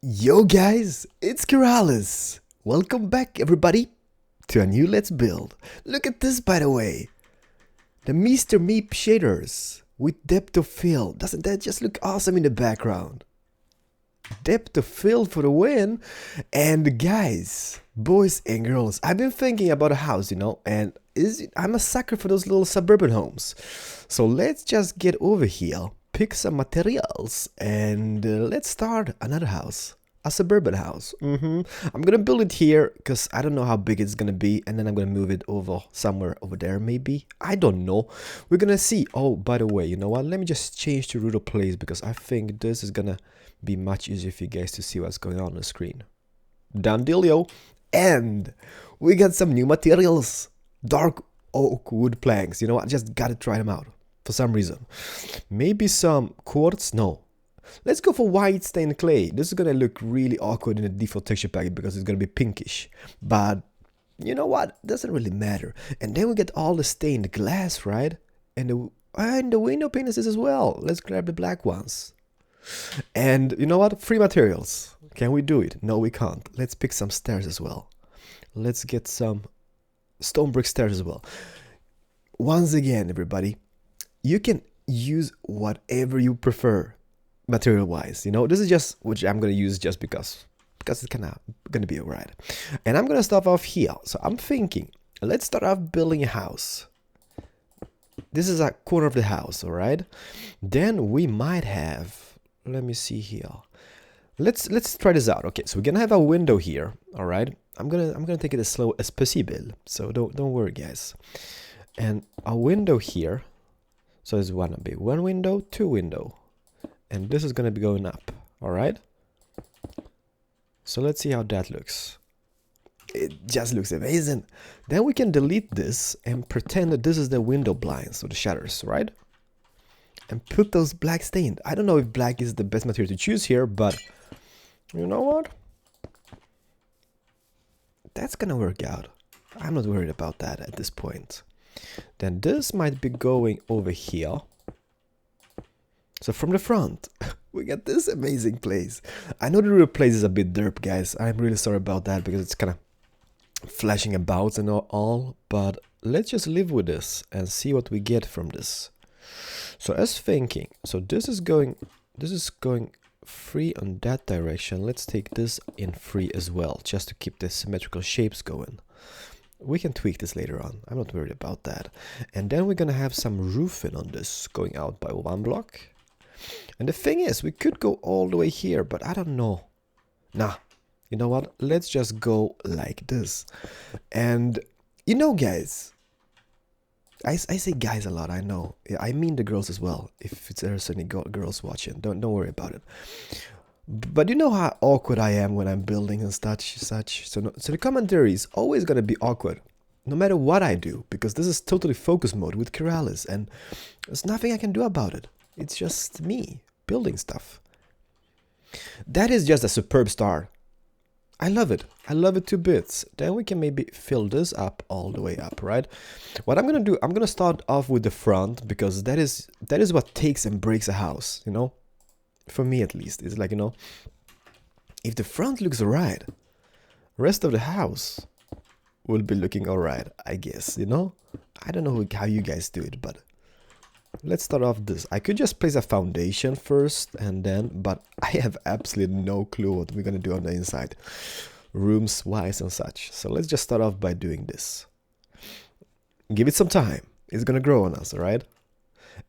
Yo guys, it's Keralis. Welcome back everybody to a new Let's Build. Look at this by the way. The Mr. Meep shaders with depth of field. Doesn't that just look awesome in the background? Depth of field for the win. And guys, boys and girls, I've been thinking about a house, and I'm a sucker for those little suburban homes. So let's just get over here, pick some materials, and let's start another house. A suburban house. I'm gonna build it here because I don't know how big it's gonna be, and then I'm gonna move it over somewhere over there maybe. I don't know. We're gonna see. Oh, by the way, you know what? Let me just change the root of place because I think this is gonna be much easier for you guys to see what's going on the screen. Done dealio. And we got some new materials. Dark oak wood planks. You know what? I just gotta try them out for some reason. Maybe some quartz? No. Let's go for white stained clay. This is gonna look really awkward in a default texture packet because it's gonna be pinkish. But you know what? Doesn't really matter. And then we get all the stained glass, right? And the window penises as well. Let's grab the black ones. And you know what? Free materials. Can we do it? No, we can't. Let's pick some stairs as well. Let's get some stone brick stairs as well. Once again, everybody, you can use whatever you prefer. Material wise, this is just which I'm gonna use just because it's kind of gonna be alright. And I'm gonna start off here. So I'm thinking, let's start off building a house. This is a corner of the house, all right. Then we might have, let me see here. Let's try this out. Okay, so we're gonna have a window here, all right. I'm gonna take it as slow as possible. So don't worry, guys. And a window here. So there's one window, two window. And this is going to be going up, all right? So let's see how that looks. It just looks amazing. Then we can delete this and pretend that this is the window blinds or the shutters, right? And put those black stained. I don't know if black is the best material to choose here, but you know what? That's going to work out. I'm not worried about that at this point. Then this might be going over here. So from the front, we got this amazing place. I know the real place is a bit derp, guys. I'm really sorry about that because it's kind of flashing about and all. But let's just live with this and see what we get from this. So as thinking, so this is going free on that direction. Let's take this in free as well, just to keep the symmetrical shapes going. We can tweak this later on. I'm not worried about that. And then we're gonna have some roofing on this going out by one block. And the thing is, we could go all the way here, but I don't know. Nah, you know what? Let's just go like this. And, guys, I say guys a lot, I know. I mean the girls as well, if there's any girls watching. Don't worry about it. But you know how awkward I am when I'm building and such. So the commentary is always going to be awkward, no matter what I do, because this is totally focus mode with Keralis, and there's nothing I can do about it. It's just me building stuff. That is just a superb star. I love it. I love it to bits. Then we can maybe fill this up all the way up, right? What I'm gonna do, I'm gonna start off with the front because that is what takes and breaks a house, For me at least, it's like, if the front looks alright, rest of the house will be looking alright, I guess, I don't know how you guys do it, but let's start off this. I could just place a foundation first and then, but I have absolutely no clue what we're gonna do on the inside, rooms wise and such. So let's just start off by doing this. Give it some time. It's gonna grow on us, alright?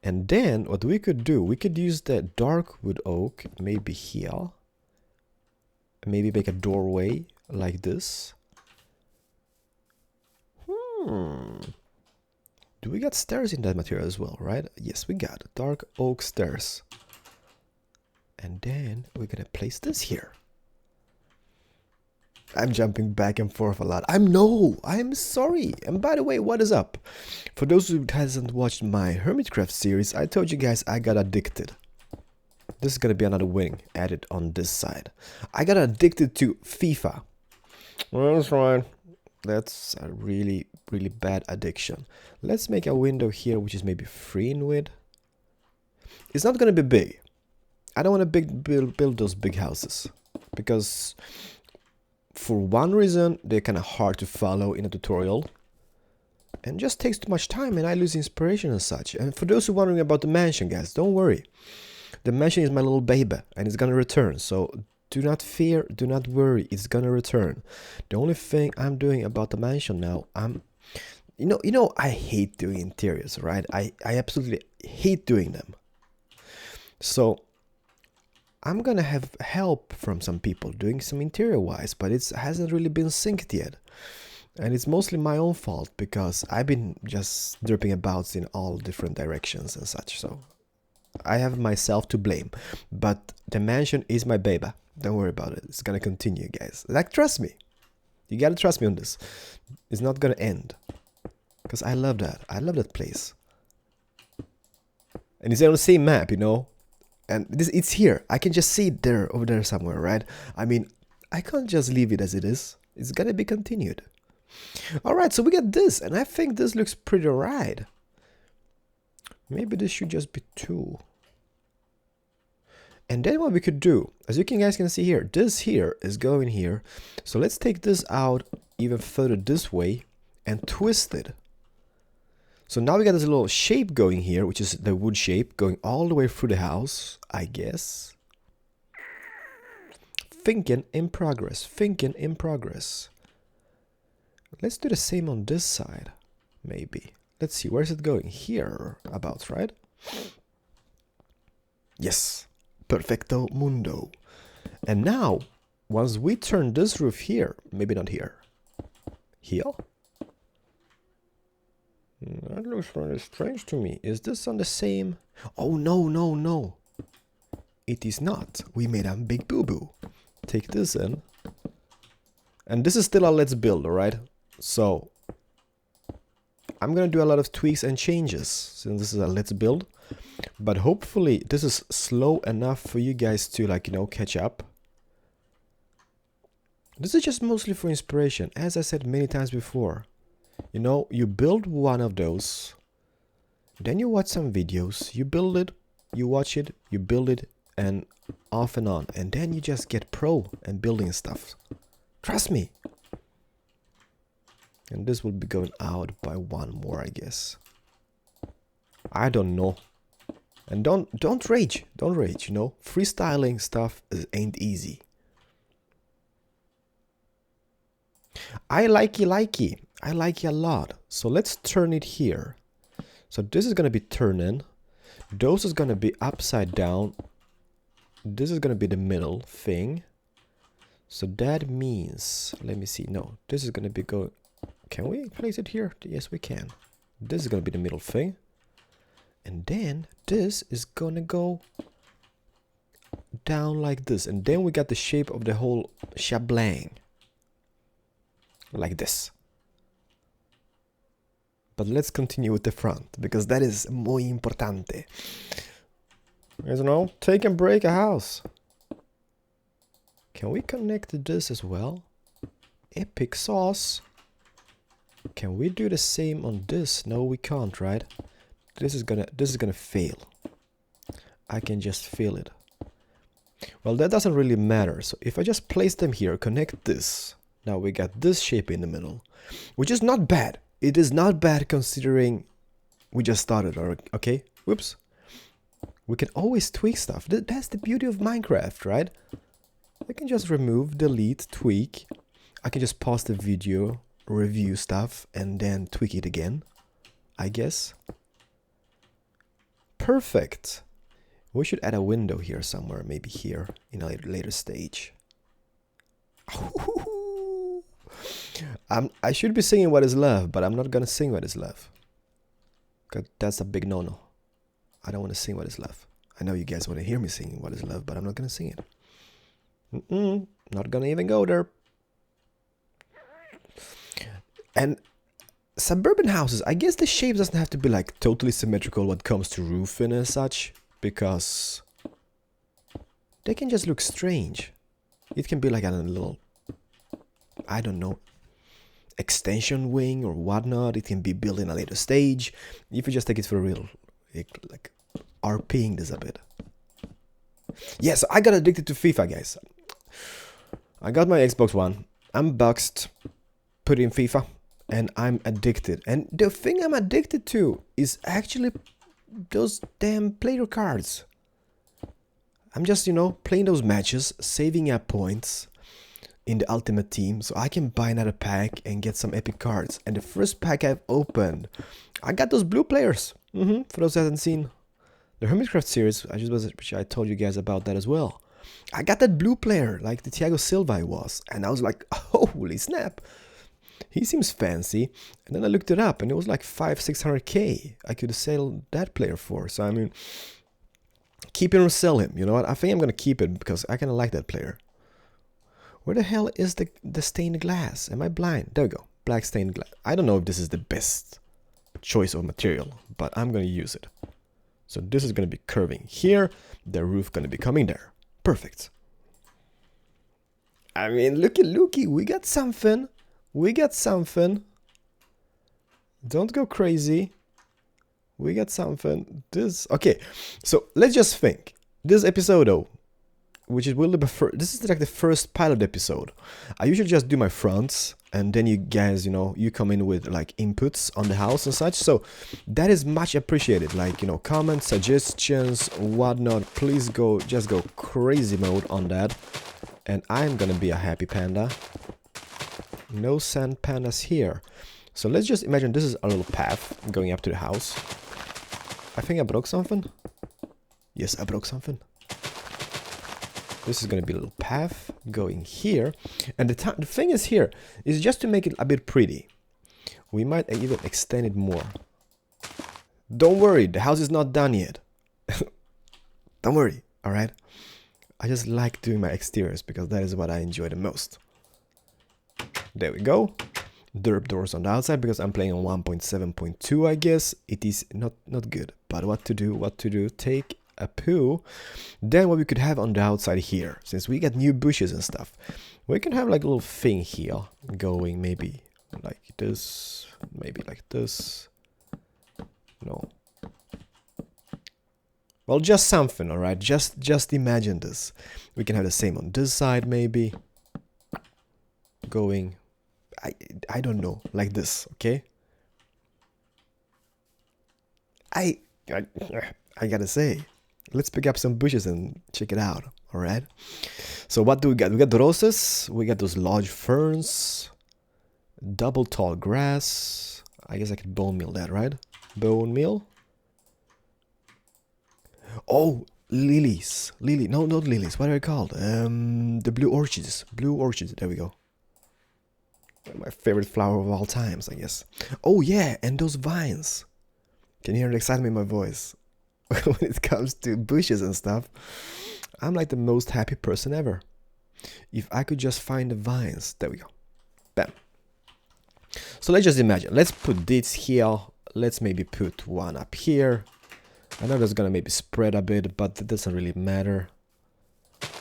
And then what we could do, we could use the dark wood oak maybe here. Maybe make a doorway like this. Do we got stairs in that material as well, right? Yes, we got dark oak stairs. And then we're gonna place this here. I'm jumping back and forth a lot. I'm sorry. And by the way, what is up? For those who hasn't watched my Hermitcraft series, I told you guys I got addicted. This is gonna be another wing added on this side. I got addicted to FIFA. Well, that's right. That's a really bad addiction. Let's make a window here which is maybe 3 in width. It's not gonna be big. I don't want to build those big houses because for one reason they're kind of hard to follow in a tutorial and just takes too much time, and I lose inspiration and such. And for those who are wondering about the mansion, guys, don't worry. The mansion is my little baby and it's gonna return, so do not fear, do not worry, it's gonna return. The only thing I'm doing about the mansion now, you know I hate doing interiors, right? I absolutely hate doing them. So I'm gonna have help from some people doing some interior wise, but it hasn't really been synced yet. And it's mostly my own fault because I've been just dripping about in all different directions and such. So I have myself to blame, but the mansion is my baby. Don't worry about it. It's gonna continue, guys. Like, trust me. You gotta trust me on this. It's not gonna end. Because I love that. I love that place. And it's on the same map, you know? And it's here. I can just see it there, over there somewhere, right? I mean, I can't just leave it as it is. It's gonna be continued. Alright, so we got this. And I think this looks pretty alright. Maybe this should just be 2. And then what we could do, as you guys can see here, this here is going here. So let's take this out even further this way and twist it. So now we got this little shape going here, which is the wood shape going all the way through the house, I guess. Thinking in progress, thinking in progress. Let's do the same on this side, maybe. Let's see, where's it going? Here, about, right? Yes. Perfecto mundo. And now, once we turn this roof here, maybe not here. Here? That looks really strange to me. Is this on the same? Oh, no, no, no. It is not. We made a big boo-boo. Take this in. And this is still a let's build, alright? So, I'm gonna do a lot of tweaks and changes since this is a let's build. But hopefully this is slow enough for you guys to, like, you know, catch up. This is just mostly for inspiration, as I said many times before. You know, you build one of those, then you watch some videos, you build it, you watch it, you build it, and off and on. And then you just get pro and building stuff. Trust me. And this will be going out by 1 more, I guess. I don't know. And don't rage, you know. Freestyling stuff ain't easy. I like it a lot. So let's turn it here. So this is gonna be turning. Those is gonna be upside down. This is gonna be the middle thing. So that means, let me see. No, this is gonna be going. Can we place it here? Yes, we can. This is gonna be the middle thing. And then this is gonna go down like this. And then we got the shape of the whole shablang. Like this. But let's continue with the front, because that is muy importante. You know, take and break a house. Can we connect this as well? Epic sauce. Can we do the same on this? No, we can't, right? This is gonna fail. I can just feel it. Well, that doesn't really matter. So if I just place them here, connect this. Now we got this shape in the middle, which is not bad. It is not bad considering we just started, okay? Whoops. We can always tweak stuff. That's the beauty of Minecraft, right? I can just remove, delete, tweak. I can just pause the video, review stuff, and then tweak it again, I guess. Perfect. We should add a window here somewhere, maybe here in a later stage. I should be singing What Is Love, but I'm not gonna sing What Is Love. Cause that's a big no-no. I don't want to sing What Is Love. I know you guys want to hear me singing What Is Love, but I'm not gonna sing it. Not gonna even go there. And suburban houses, I guess the shape doesn't have to be like totally symmetrical when it comes to roofing and such, because they can just look strange. It can be like a little, I don't know, extension wing or whatnot. It can be built in a later stage. If you just take it for real, like RPing this a bit. Yes, I got addicted to FIFA, guys. I got my Xbox One. I'm boxed. Put in FIFA. And I'm addicted. And the thing I'm addicted to is actually those damn player cards. I'm just, you know, playing those matches, saving up points in the Ultimate Team so I can buy another pack and get some epic cards. And the first pack I've opened, I got those blue players. For those who haven't seen the Hermitcraft series, I told you guys about that as well. I got that blue player, like the Thiago Silva was, and I was like, holy snap. He seems fancy. And then I looked it up and it was like 500-600k I could sell that player for. So I mean, keep him or sell him. You know what? I think I'm gonna keep it because I kinda like that player. Where the hell is the stained glass? Am I blind? There we go. Black stained glass. I don't know if this is the best choice of material, but I'm gonna use it. So this is gonna be curving here. The roof gonna be coming there. Perfect. I mean, looky, we got something. We got something. Don't go crazy. We got something. Okay, so let's just think. This episode though, which is will be this is like the first pilot episode. I usually just do my fronts and then you guys, you know, you come in with like inputs on the house and such. So that is much appreciated. Like, you know, comments, suggestions, whatnot. Please just go crazy mode on that. And I'm gonna be a happy panda. No sand pandas here. So let's just imagine this is a little path going up to the house. I think I broke something. Yes, I broke something. This is going to be a little path going here. And the thing is here is just to make it a bit pretty. We might even extend it more. Don't worry, the house is not done yet. Don't worry, alright? I just like doing my exteriors because that is what I enjoy the most. There we go. Derp doors on the outside because I'm playing on 1.7.2, I guess. It is not good. But what to do? Take a poo. Then what we could have on the outside here, since we got new bushes and stuff, we can have like a little thing here going maybe like this, maybe like this. No. Well, just something, alright? Just imagine this. We can have the same on this side maybe. Going, I don't know, like this, okay? I gotta say, let's pick up some bushes and check it out, alright? So what do we got? We got the roses, we got those large ferns, double tall grass. I guess I could bone meal that, right? Bone meal. Oh, lilies. No, not lilies. What are they called? The blue orchids. Blue orchids. There we go. My favorite flower of all times, I guess. Oh yeah, and those vines. Can you hear the excitement in my voice? When it comes to bushes and stuff, I'm like the most happy person ever. If I could just find the vines. There we go. Bam. So let's just imagine. Let's put this here. Let's maybe put one up here. I know that's gonna maybe spread a bit, but that doesn't really matter.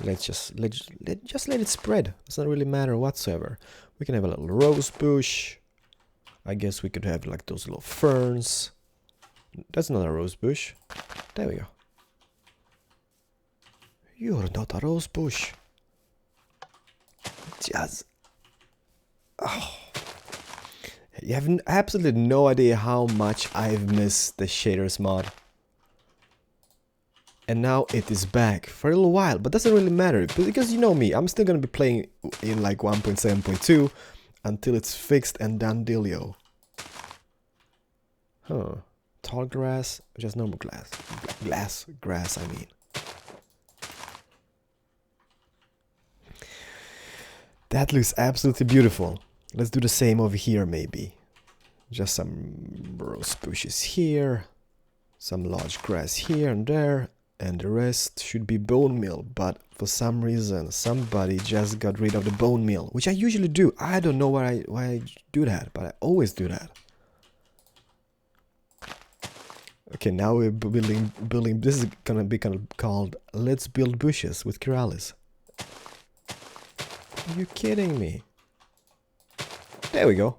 Let's just let it spread. It doesn't really matter whatsoever. We can have a little rose bush. I guess we could have like those little ferns. That's not a rose bush. There we go. You're not a rose bush. Just... Oh. You have absolutely no idea how much I've missed the shaders mod. And now it is back for a little while, but doesn't really matter because you know me, I'm still gonna be playing in like 1.7.2 until it's fixed and done dealio. Huh. Tall grass, just normal grass, I mean. That looks absolutely beautiful. Let's do the same over here maybe. Just some rose bushes here, some large grass here and there. And the rest should be bone meal, but for some reason somebody just got rid of the bone meal, which I usually do. I don't know why I do that, but I always do that. Okay, now we're building. This is gonna be kind of called "Let's Build Bushes" with Keralis. Are you kidding me? There we go.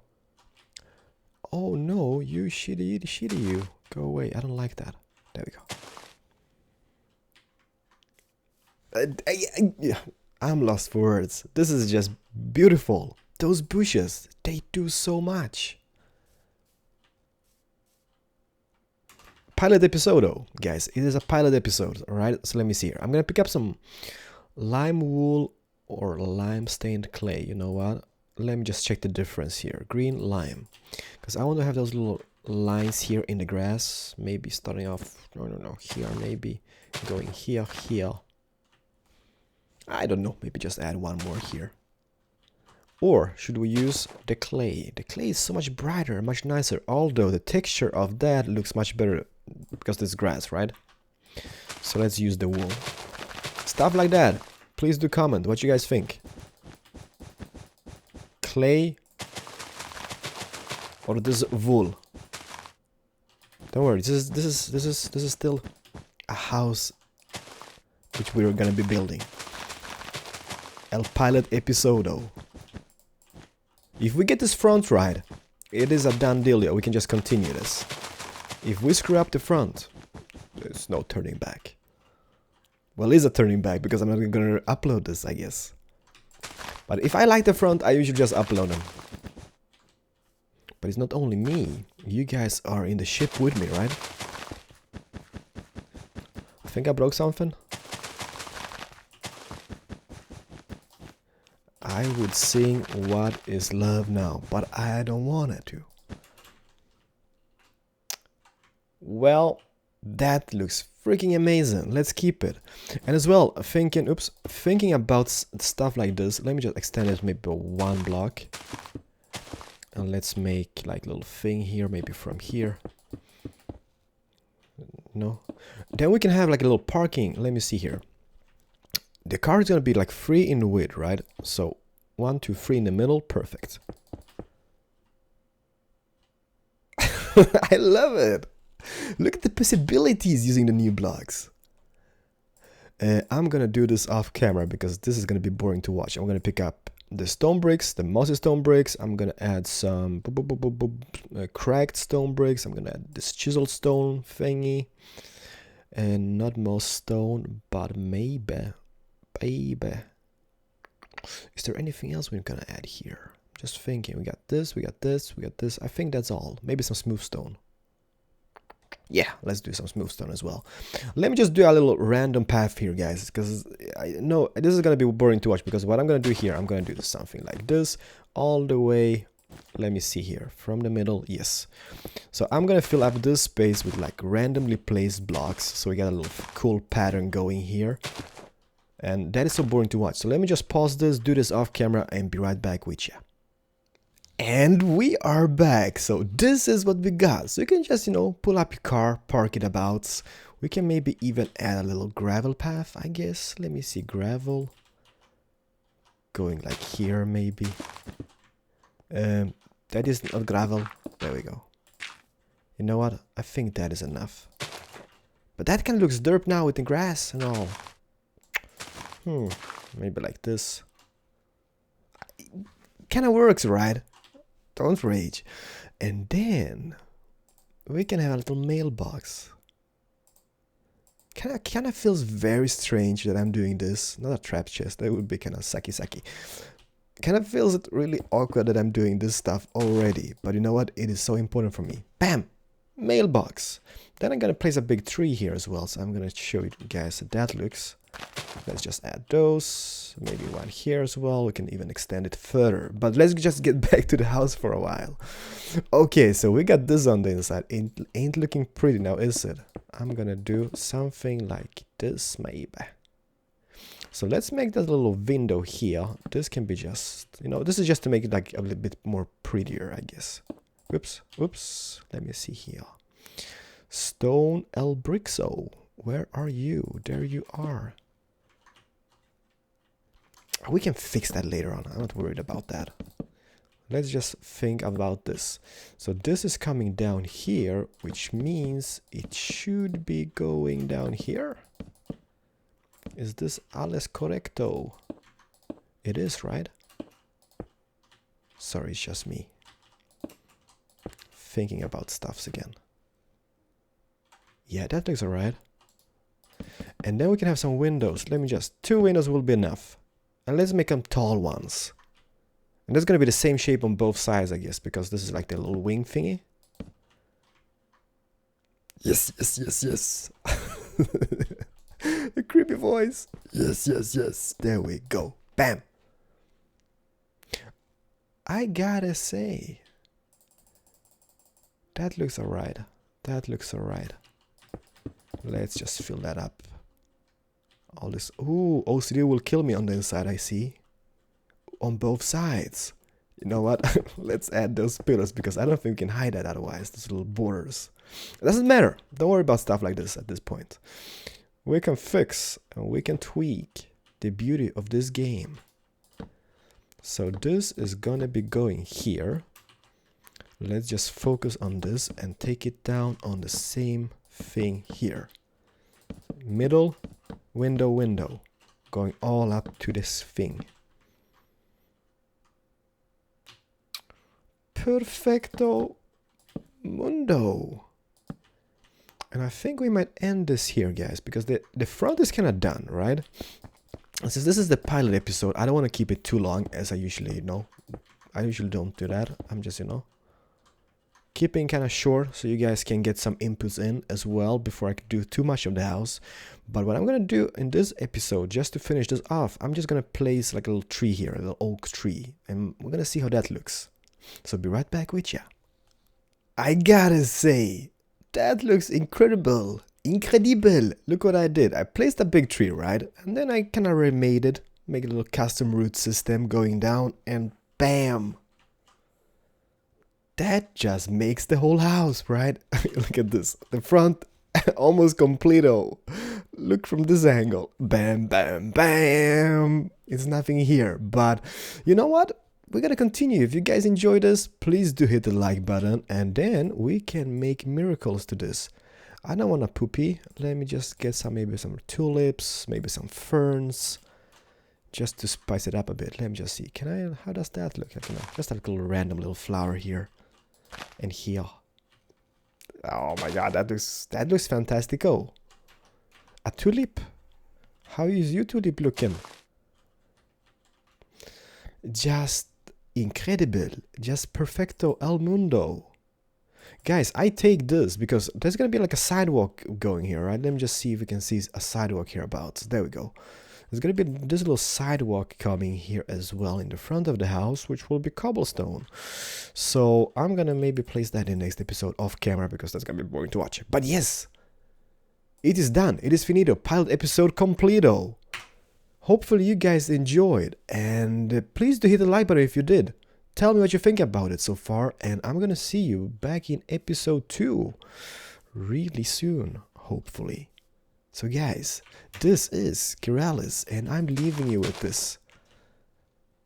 Oh no, you shitty you. Go away. I don't like that. There we go. I'm lost for words. This is just beautiful. Those bushes, they do so much. Pilot episode though, guys. It is a pilot episode, alright? So let me see here. I'm gonna pick up some lime wool or lime stained clay. You know what? Let me just check the difference here. Green lime. Because I want to have those little lines here in the grass. Maybe starting off, no, here maybe. Going here. I don't know, maybe just add one more here. Or should we use the clay? The clay is so much brighter, much nicer, although the texture of that looks much better because it's grass, right? So let's use the wool. Stuff like that. Please do comment what you guys think. Clay or this wool? Don't worry, this is still a house which we're gonna be building. El pilot episodo. If we get this front right, it is a done deal. We can just continue this. If we screw up the front, there's no turning back. Well, it's a turning back because I'm not gonna upload this, I guess. But if I like the front, I usually just upload them. But it's not only me. You guys are in the ship with me, right? I think I broke something. I would sing What Is Love Now, but I don't want it to. Well, that looks freaking amazing. Let's keep it. And as well, thinking about stuff like this, let me just extend it maybe one block. And let's make like a little thing here, maybe from here. No. Then we can have like a little parking. Let me see here. The car is gonna be like 3 in width, right? So 1, 2, 3 in the middle, perfect. I love it. Look at the possibilities using the new blocks. I'm gonna do this off camera because this is gonna be boring to watch. I'm gonna pick up the stone bricks, the mossy stone bricks. I'm gonna add some cracked stone bricks. I'm gonna add this chiseled stone thingy, and not most stone, but maybe. Is there anything else we're gonna add here? Just thinking. We got this, we got this, we got this. I think that's all. Maybe some smooth stone. Yeah, let's do some smooth stone as well. Let me just do a little random path here, guys, because I know this is gonna be boring to watch. Because what I'm gonna do here, I'm gonna do something like this all the way. Let me see here from the middle. Yes. So I'm gonna fill up this space with like randomly placed blocks. So we got a little cool pattern going here. And that is so boring to watch. So let me just pause this, do this off camera, and be right back with you. And we are back. So this is what we got. So you can just, pull up your car, park it about. We can maybe even add a little gravel path, I guess. Let me see, gravel. Going like here, maybe. That is not gravel. There we go. You know what? I think that is enough. But that kind of looks dirt now with the grass and all. Maybe like this. Kind of works, right? Don't rage. And then we can have a little mailbox. Kind of feels very strange that I'm doing this. Not a trap chest. That would be kind of sucky. Kind of feels it really awkward that I'm doing this stuff already. But you know what? It is so important for me. Bam! Mailbox. Then I'm gonna place a big tree here as well. So I'm gonna show you guys how that looks. Let's just add those, maybe one here as well. We can even extend it further, but let's just get back to the house for a while. Okay, so we got this on the inside. Ain't looking pretty now, is it? I'm gonna do something like this maybe. So let's make that little window here. This can be just, this is just to make it like a little bit more prettier, I guess. Oops, let me see here. Stone El Brixo, where are you? There you are. We can fix that later on. I'm not worried about that. Let's just think about this. So this is coming down here, which means it should be going down here. Is this alles correcto? It is, right? Sorry, it's just me thinking about stuffs again. Yeah, that looks alright. And then we can have some windows. Let me just, 2 windows will be enough. And let's make them tall ones. And that's gonna be the same shape on both sides, I guess, because this is like the little wing thingy. Yes, yes, yes, yes. A creepy voice. Yes, yes, yes. There we go. Bam. I gotta say, that looks alright. That looks alright. Let's just fill that up. All this. Ooh, OCD will kill me on the inside, I see. On both sides. You know what? Let's add those pillars because I don't think we can hide that otherwise. Those little borders. It doesn't matter. Don't worry about stuff like this at this point. We can fix and we can tweak the beauty of this game. So this is gonna be going here. Let's just focus on this and take it down on the same thing here. Middle, window, window. Going all up to this thing. Perfecto mundo. And I think we might end this here, guys, because the front is kind of done, right? And since this is the pilot episode, I don't want to keep it too long, as I usually, I usually don't do that. I'm just, keeping kind of short so you guys can get some inputs in as well before I can do too much of the house. But what I'm going to do in this episode, just to finish this off, I'm just going to place like a little tree here, a little oak tree. And we're going to see how that looks. So be right back with ya. I gotta say, that looks incredible. Incredible. Look what I did. I placed a big tree, right? And then I kind of remade it. Make a little custom root system going down. And bam. That just makes the whole house, right? Look at this. The front, almost completo. Look from this angle. Bam, bam, bam. It's nothing here. But you know what? We're gonna continue. If you guys enjoy this, please do hit the like button. And then we can make miracles to this. I don't want a poopy. Let me just get maybe some tulips, maybe some ferns. Just to spice it up a bit. Let me just see. How does that look? I don't know. Just a little random little flower here. And here. Oh my god, that looks fantastico. A tulip? How is your tulip looking? Just incredible. Just perfecto el mundo. Guys, I take this because there's gonna be like a sidewalk going here, right? Let me just see if we can see a sidewalk hereabouts. There we go. There's gonna be this little sidewalk coming here as well in the front of the house, which will be cobblestone. So I'm gonna maybe place that in the next episode off camera because that's gonna be boring to watch. But yes, it is done. It is finito. Pilot episode completo. Hopefully you guys enjoyed, and please do hit the like button if you did. Tell me what you think about it so far, and I'm gonna see you back in episode 2 really soon, hopefully. So guys, this is Keralis, and I'm leaving you with this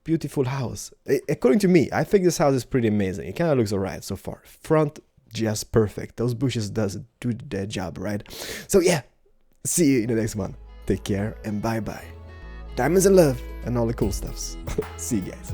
beautiful house. According to me, I think this house is pretty amazing. It kind of looks alright so far. Front, just perfect. Those bushes do their job, right? So yeah, see you in the next one. Take care, and bye-bye. Diamonds and love, and all the cool stuffs. See you guys.